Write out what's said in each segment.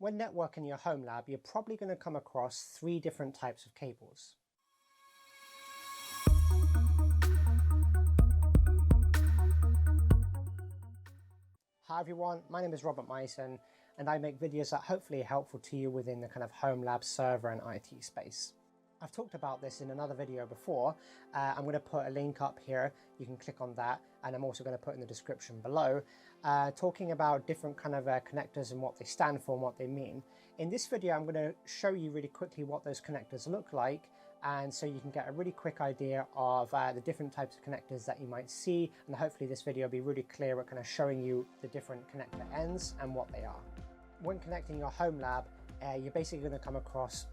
When networking your home lab, you're probably going to come across 3 different types of cables. Hi everyone, my name is Robert Mizen and I make videos that hopefully are helpful to you within the kind of home lab server and IT space. I've talked about this in another video before. I'm going to put a link up here, you can click on that, and I'm also going to put in the description below, talking about different kind of connectors and what they stand for and what they mean. In this video I'm going to show you really quickly what those connectors look like, and so you can get a really quick idea of the different types of connectors that you might see, and hopefully this video will be really clear at kind of showing you the different connector ends and what they are. When connecting your home lab, you're basically going to come across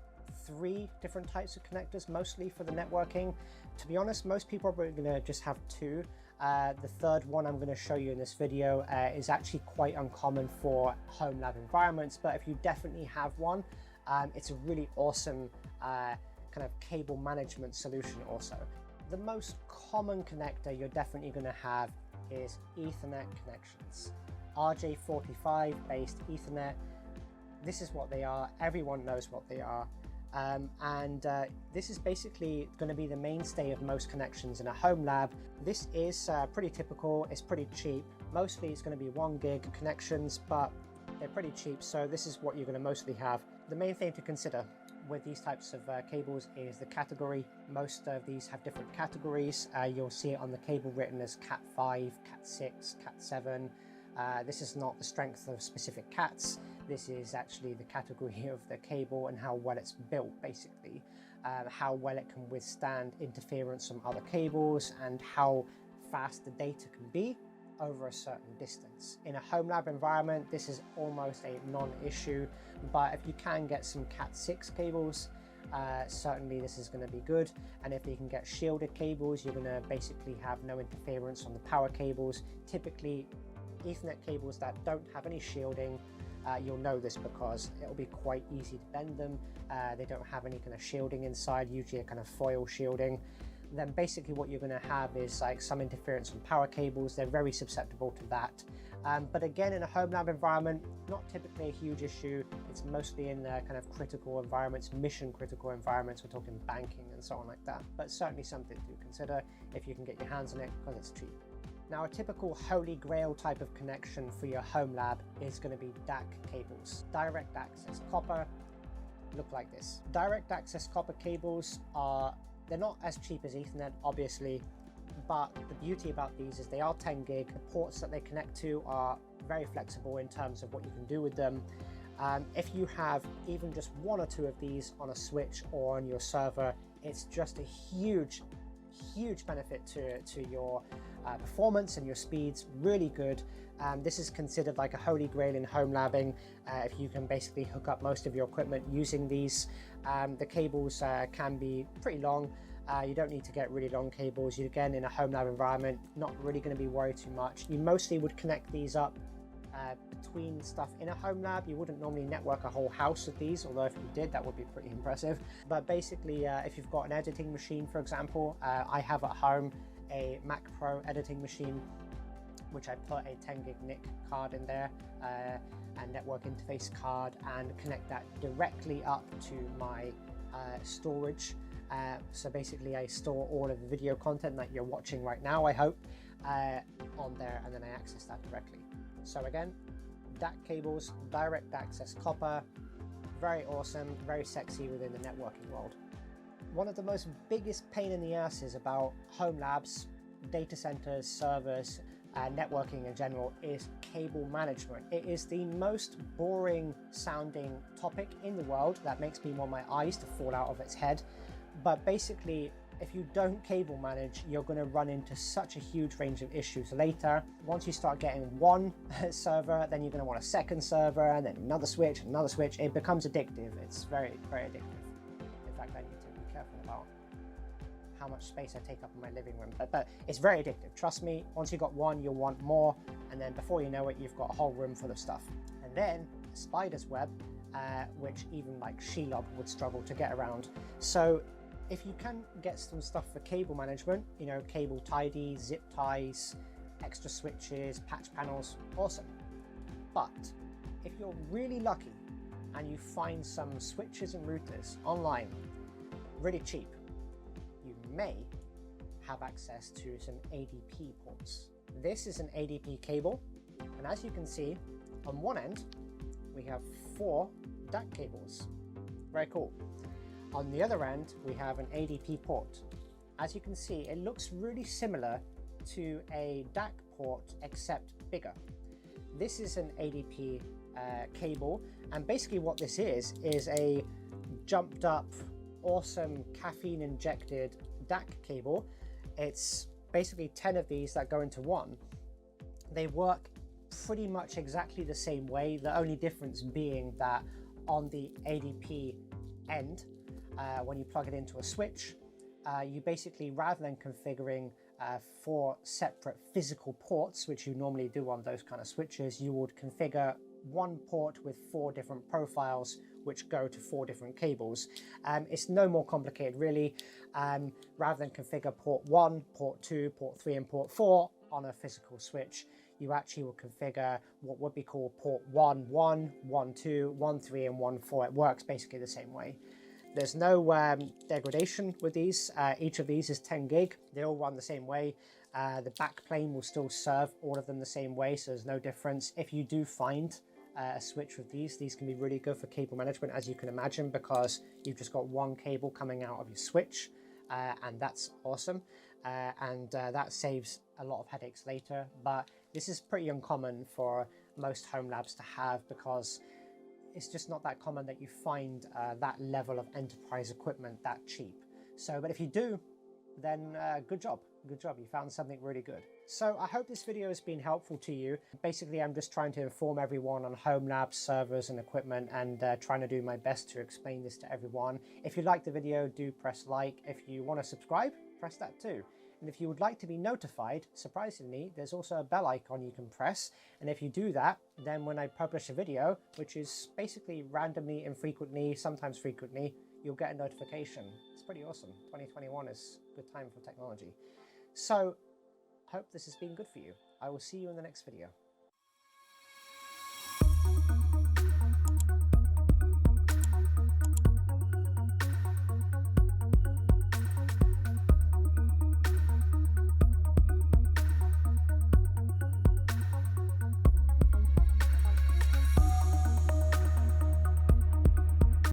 3 different types of connectors, mostly for the networking. To be honest, most people are going to just have 2. The third one I'm going to show you in this video is actually quite uncommon for home lab environments, but if you definitely have one, it's a really awesome kind of cable management solution also. The most common connector you're definitely going to have is Ethernet connections. RJ45 based Ethernet. This is what they are. Everyone knows what they are. This is basically going to be the mainstay of most connections in a home lab. This is pretty typical, it's pretty cheap. Mostly it's going to be 1 gig connections, but they're pretty cheap, so this is what you're going to mostly have. The main thing to consider with these types of cables is the category. Most of these have different categories. You'll see it on the cable written as Cat 5, Cat 6, Cat 7. This is not the strength of specific cats. This is actually the category of the cable and how well it's built, basically. How well it can withstand interference from other cables and how fast the data can be over a certain distance. In a home lab environment, this is almost a non-issue, but if you can get some Cat 6 cables, certainly this is going to be good. And if you can get shielded cables, you're going to basically have no interference on the power cables. Typically, Ethernet cables that don't have any shielding, you'll know this because it'll be quite easy to bend them. They don't have any kind of shielding inside, usually a kind of foil shielding. Then basically what you're going to have is like some interference from power cables. They're very susceptible to that. But again, in a home lab environment, not typically a huge issue. It's mostly in kind of critical environments, mission critical environments. We're talking banking and so on like that. But certainly something to consider if you can get your hands on it because it's cheap. Now, a typical holy grail type of connection for your home lab is going to be DAC cables, direct access copper, look like this. Direct access copper cables they're not as cheap as Ethernet, obviously, but the beauty about these is they are 10 gig. The ports that they connect to are very flexible in terms of what you can do with them. If you have even just 1 or 2 of these on a switch or on your server, it's just a huge benefit to your performance and your speeds, really good. This is considered like a holy grail in home labbing. If you can basically hook up most of your equipment using these. The cables can be pretty long. You don't need to get really long cables. Again, in a home lab environment, not really going to be worried too much. You mostly would connect these up between stuff in a home lab. You wouldn't normally network a whole house with these, although if you did, that would be pretty impressive. But basically, if you've got an editing machine, for example, I have at home a Mac Pro editing machine, which I put a 10 gig NIC card in there, and network interface card, and connect that directly up to my storage. So basically I store all of the video content that you're watching right now, I hope, on there, and then I access that directly. So again, DAC cables, direct access copper, very awesome, very sexy within the networking world. One of the most biggest pain in the asses about home labs, data centers, servers, networking in general is cable management. It is the most boring sounding topic in the world that makes me want my eyes to fall out of its head. But basically, if you don't cable manage, you're going to run into such a huge range of issues later. Once you start getting 1 server, then you're going to want a 2nd server, and then another switch, another switch. It becomes addictive. It's very, very addictive. In fact, I need to be careful about how much space I take up in my living room. But it's very addictive. Trust me, once you've got 1, you'll want more. And then before you know it, you've got a whole room full of stuff. And then a spider's web, which even like Shelob would struggle to get around. So if you can get some stuff for cable management, you know, cable tidy, zip ties, extra switches, patch panels, awesome. But if you're really lucky and you find some switches and routers online, really cheap, you may have access to some ADP ports. This is an ADP cable, and as you can see, on one end, we have 4 DAC cables. Very cool. On the other end, we have an ADP port. As you can see, it looks really similar to a DAC port, except bigger. This is an ADP cable, and basically what this is a jumped up, awesome caffeine injected DAC cable. It's basically 10 of these that go into one. They work pretty much exactly the same way, the only difference being that on the ADP end, when you plug it into a switch, you basically, rather than configuring 4 separate physical ports, which you normally do on those kind of switches, you would configure one port with 4 different profiles which go to 4 different cables. It's no more complicated really. Rather than configure port 1, port 2, port 3 and port 4 on a physical switch, you actually will configure what would be called port 1, 1, 1, 2, 1, 3 and 1, 4. It works basically the same way. There's no degradation with these. Each of these is 10 gig. They all run the same way. The backplane will still serve all of them the same way, so there's no difference. If you do find a switch with these can be really good for cable management, as you can imagine, because you've just got one cable coming out of your switch, and that's awesome. That saves a lot of headaches later. But this is pretty uncommon for most home labs to have, because it's just not that common that you find that level of enterprise equipment that cheap. So, but if you do, then good job, you found something really good. So I hope this video has been helpful to you. Basically, I'm just trying to inform everyone on home labs, servers and equipment, and trying to do my best to explain this to everyone. If you like the video, do press like. If you want to subscribe, press that too. And if you would like to be notified, surprisingly, there's also a bell icon you can press. And if you do that, then when I publish a video, which is basically randomly, infrequently, sometimes frequently, you'll get a notification. It's pretty awesome. 2021 is a good time for technology. So, hope this has been good for you. I will see you in the next video.